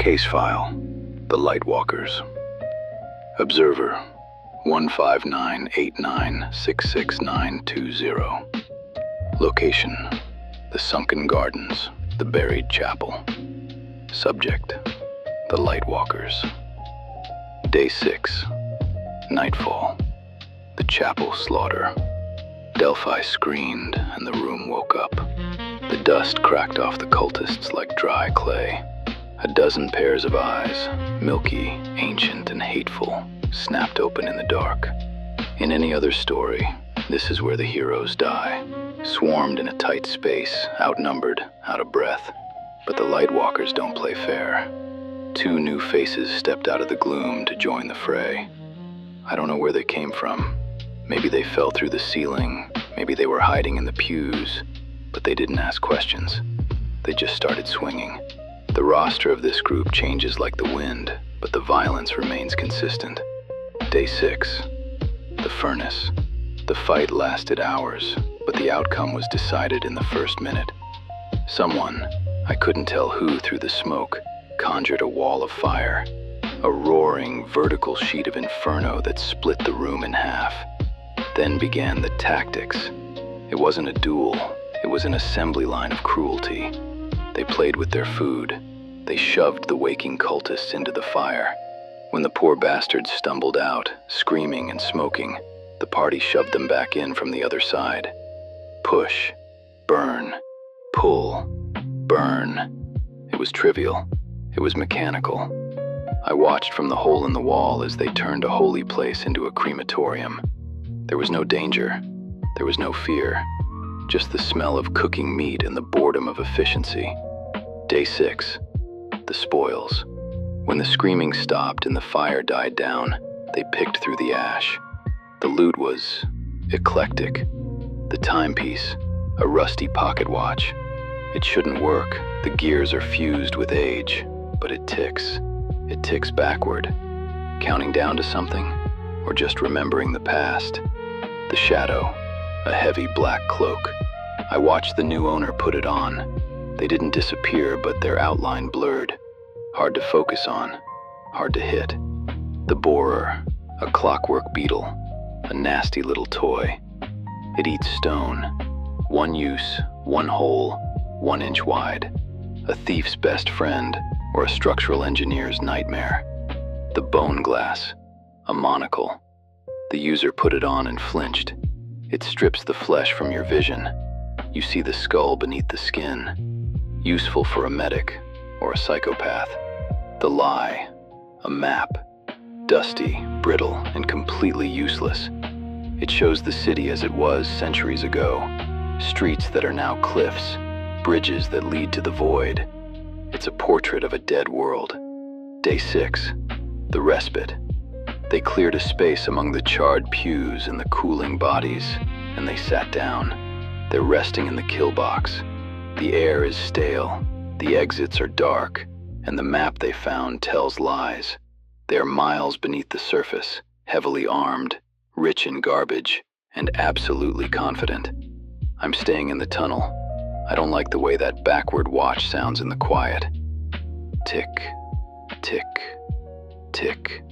Case file, the Lightwalkers. Observer, 15989666920. Location, the sunken gardens, the buried chapel. Subject, the Lightwalkers. Day 6, nightfall, the chapel slaughter. Delphi screamed and the room woke up. The dust cracked off the cultists like dry clay. A dozen pairs of eyes, milky, ancient, and hateful, snapped open in the dark. In any other story, this is where the heroes die, swarmed in a tight space, outnumbered, out of breath. But the Lightwalkers don't play fair. 2 new faces stepped out of the gloom to join the fray. I don't know where they came from. Maybe they fell through the ceiling, maybe they were hiding in the pews, but they didn't ask questions. They just started swinging. The roster of this group changes like the wind, but the violence remains consistent. Day 6, the furnace. The fight lasted hours, but the outcome was decided in the first minute. Someone, I couldn't tell who through the smoke, conjured a wall of fire, a roaring, vertical sheet of inferno that split the room in half. Then began the tactics. It wasn't a duel, it was an assembly line of cruelty. They played with their food. They shoved the waking cultists into the fire. When the poor bastards stumbled out, screaming and smoking, the party shoved them back in from the other side. Push, burn, pull, burn. It was trivial. It was mechanical. I watched from the hole in the wall as they turned a holy place into a crematorium. There was no danger. There was no fear. Just the smell of cooking meat and the boredom of efficiency. Day 6, the spoils. When the screaming stopped and the fire died down, they picked through the ash. The loot was eclectic. The timepiece, a rusty pocket watch. It shouldn't work. The gears are fused with age, but it ticks. It ticks backward. Counting down to something, or just remembering the past. The shadow, a heavy black cloak. I watched the new owner put it on. They didn't disappear, but their outline blurred. Hard to focus on, hard to hit. The borer, a clockwork beetle, a nasty little toy. It eats stone. One use, one hole, 1 inch wide. A thief's best friend, or a structural engineer's nightmare. The bone glass, a monocle. The user put it on and flinched. It strips the flesh from your vision. You see the skull beneath the skin. Useful for a medic or a psychopath. The lie, a map. Dusty, brittle, and completely useless. It shows the city as it was centuries ago. Streets that are now cliffs. Bridges that lead to the void. It's a portrait of a dead world. Day 6, the respite. They cleared a space among the charred pews and the cooling bodies, and they sat down. They're resting in the kill box. The air is stale, the exits are dark, and the map they found tells lies. They are miles beneath the surface, heavily armed, rich in garbage, and absolutely confident. I'm staying in the tunnel. I don't like the way that backward watch sounds in the quiet. Tick, tick, tick.